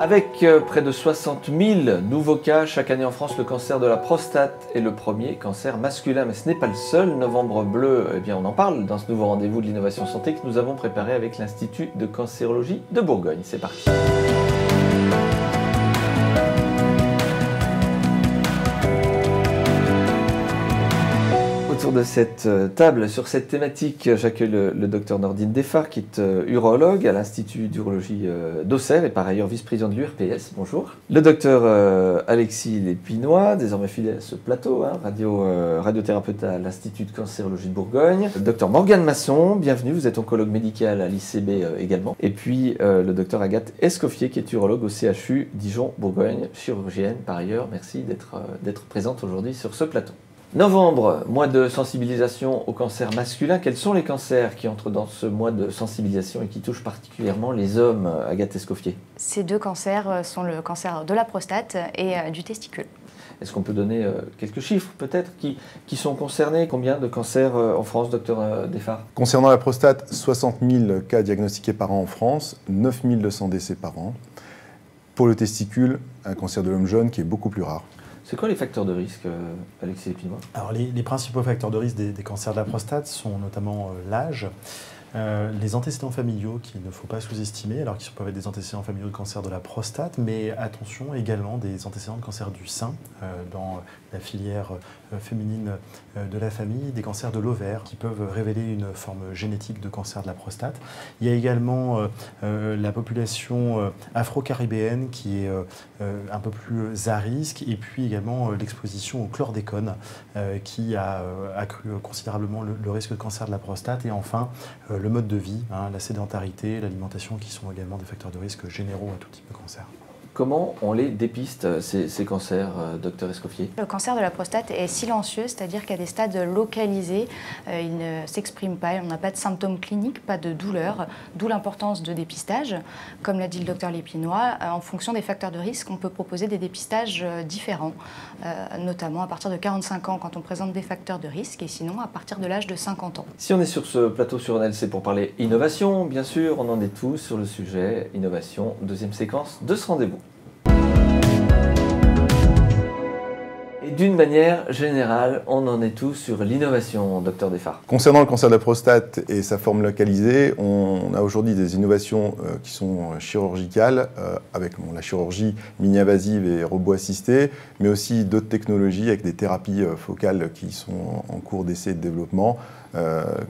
Avec près de 60 000 nouveaux cas chaque année en France, le cancer de la prostate est le premier cancer masculin. Mais ce n'est pas le seul. Novembre bleu, eh bien on en parle dans ce nouveau rendez-vous de l'innovation santé que nous avons préparé avec l'Institut de cancérologie de Bourgogne. C'est parti. Autour de cette table, sur cette thématique, j'accueille le docteur Nordine Defar, qui est urologue à l'Institut d'urologie d'Auxerre et par ailleurs vice-président de l'URPS. Bonjour. Le docteur Alexis Lépinois, désormais fidèle à ce plateau, radiothérapeute à l'Institut de cancérologie de Bourgogne. Le docteur Morgane Masson, bienvenue, vous êtes oncologue médical à l'ICB également. Et puis le docteur Agathe Escoffier, qui est urologue au CHU Dijon-Bourgogne, chirurgienne par ailleurs. Merci d'être présente aujourd'hui sur ce plateau. Novembre, mois de sensibilisation au cancer masculin. Quels sont les cancers qui entrent dans ce mois de sensibilisation et qui touchent particulièrement les hommes, Agathe Escoffier? Ces deux cancers sont le cancer de la prostate et du testicule. Est-ce qu'on peut donner quelques chiffres peut-être qui sont concernés? Combien de cancers en France, docteur Defar? Concernant la prostate, 60 000 cas diagnostiqués par an en France, 9 200 décès par an. Pour le testicule, un cancer de l'homme jeune qui est beaucoup plus rare. C'est quoi les facteurs de risque, Alexis Lépinois? Alors les principaux facteurs de risque des cancers de la prostate sont notamment l'âge, les antécédents familiaux qu'il ne faut pas sous-estimer, alors qu'ils peuvent être des antécédents familiaux de cancer de la prostate, mais attention également des antécédents de cancer du sein dans la filière féminine de la famille, des cancers de l'ovaire qui peuvent révéler une forme génétique de cancer de la prostate. Il y a également la population afro-caribéenne qui est un peu plus à risque, et puis également l'exposition au chlordécone qui a accru considérablement le risque de cancer de la prostate, et enfin le mode de vie, la sédentarité, l'alimentation qui sont également des facteurs de risque généraux à tout type de cancer. Comment on les dépiste, ces cancers, docteur Escoffier? Le cancer de la prostate est silencieux, c'est-à-dire qu'à des stades localisés, il ne s'exprime pas, on n'a pas de symptômes cliniques, pas de douleur, d'où l'importance de dépistage. Comme l'a dit le docteur Lépinois, en fonction des facteurs de risque, on peut proposer des dépistages différents, notamment à partir de 45 ans quand on présente des facteurs de risque, et sinon à partir de l'âge de 50 ans. Si on est sur ce plateau sur NL, c'est pour parler innovation, bien sûr, on en est tous sur le sujet innovation, deuxième séquence de ce rendez-vous. Et d'une manière générale, on en est tous sur l'innovation, docteur Defar. Concernant le cancer de la prostate et sa forme localisée, on a aujourd'hui des innovations qui sont chirurgicales, avec la chirurgie mini-invasive et robot assisté, mais aussi d'autres technologies avec des thérapies focales qui sont en cours d'essai et de développement.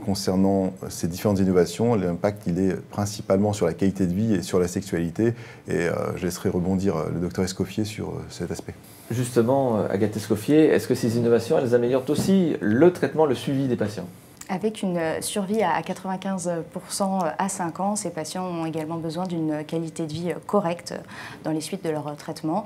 Concernant ces différentes innovations, l'impact il est principalement sur la qualité de vie et sur la sexualité, et je laisserai rebondir le docteur Escoffier sur cet aspect. Justement, Agathe Escoffier, est-ce que ces innovations, elles améliorent aussi le traitement, le suivi des patients? Avec une survie à 95% à 5 ans, ces patients ont également besoin d'une qualité de vie correcte dans les suites de leur traitement.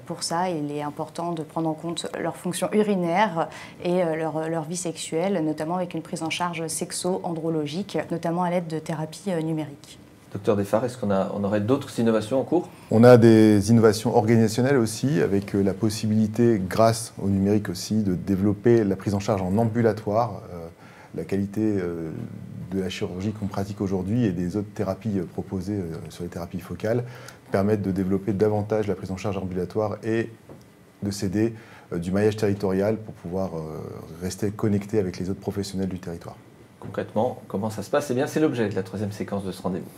Pour ça, il est important de prendre en compte leur fonction urinaire et leur vie sexuelle, notamment avec une prise en charge sexo-andrologique, notamment à l'aide de thérapies numériques. Docteur Defar, est-ce qu'on aurait d'autres innovations en cours? On a des innovations organisationnelles aussi, avec la possibilité, grâce au numérique aussi, de développer la prise en charge en ambulatoire. La qualité de la chirurgie qu'on pratique aujourd'hui et des autres thérapies proposées sur les thérapies focales permettent de développer davantage la prise en charge ambulatoire et de céder du maillage territorial pour pouvoir rester connecté avec les autres professionnels du territoire. Concrètement, comment ça se passe? Eh bien, c'est l'objet de la troisième séquence de ce rendez-vous.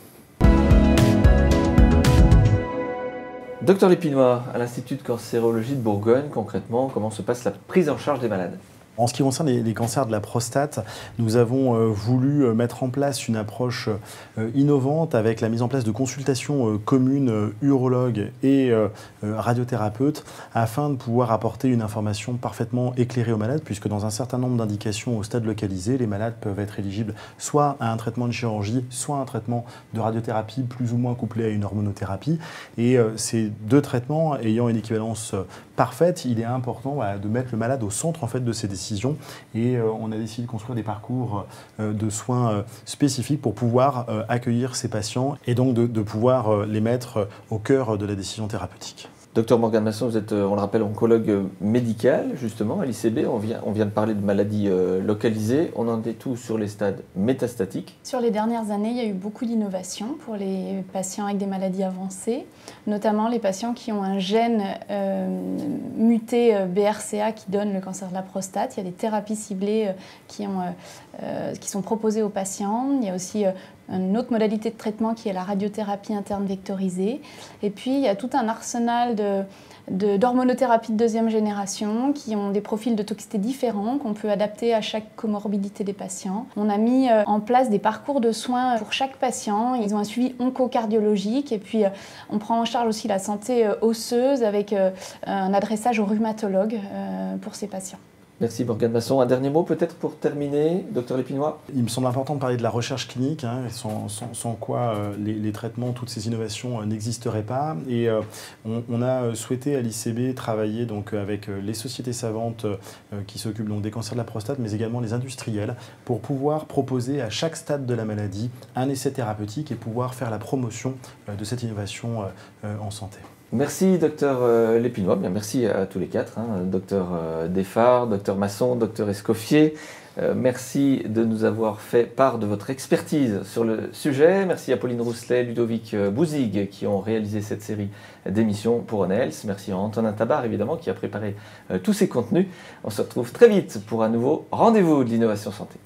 Docteur Lépinois, à l'Institut de cancérologie de Bourgogne, concrètement, comment se passe la prise en charge des malades? En ce qui concerne les cancers de la prostate, nous avons voulu mettre en place une approche innovante avec la mise en place de consultations communes urologues et radiothérapeutes afin de pouvoir apporter une information parfaitement éclairée aux malades, puisque dans un certain nombre d'indications au stade localisé, les malades peuvent être éligibles soit à un traitement de chirurgie, soit à un traitement de radiothérapie plus ou moins couplé à une hormonothérapie. Et ces deux traitements ayant une équivalence parfaite, il est important de mettre le malade au centre en fait, de ces décisions. Et on a décidé de construire des parcours de soins spécifiques pour pouvoir accueillir ces patients et donc de pouvoir les mettre au cœur de la décision thérapeutique. Docteur Morgane Masson, vous êtes, on le rappelle, oncologue médical, justement, à l'ICB. On vient de parler de maladies localisées. On en est tout sur les stades métastatiques. Sur les dernières années, il y a eu beaucoup d'innovations pour les patients avec des maladies avancées, notamment les patients qui ont un gène muté BRCA qui donne le cancer de la prostate. Il y a des thérapies ciblées qui sont proposées aux patients. Il y a aussi une autre modalité de traitement qui est la radiothérapie interne vectorisée. Et puis, il y a tout un arsenal d'hormonothérapie de deuxième génération qui ont des profils de toxicité différents qu'on peut adapter à chaque comorbidité des patients. On a mis en place des parcours de soins pour chaque patient. Ils ont un suivi oncocardiologique et puis on prend en charge aussi la santé osseuse avec un adressage au rhumatologue pour ces patients. Merci Morgane Masson. Un dernier mot peut-être pour terminer, docteur Lépinois? Il me semble important de parler de la recherche clinique, sans quoi les traitements, toutes ces innovations n'existeraient pas. Et on a souhaité à l'ICB travailler donc, avec les sociétés savantes qui s'occupent donc, des cancers de la prostate, mais également les industriels, pour pouvoir proposer à chaque stade de la maladie un essai thérapeutique et pouvoir faire la promotion de cette innovation en santé. Merci docteur Lépinois, bien merci à tous les quatre, docteur Desfar, docteur Masson, docteur Escoffier. Merci de nous avoir fait part de votre expertise sur le sujet. Merci à Pauline Rousselet, Ludovic Bouzig qui ont réalisé cette série d'émissions pour ONELS. Merci à Antonin Tabar évidemment qui a préparé tous ces contenus. On se retrouve très vite pour un nouveau rendez-vous de l'innovation santé.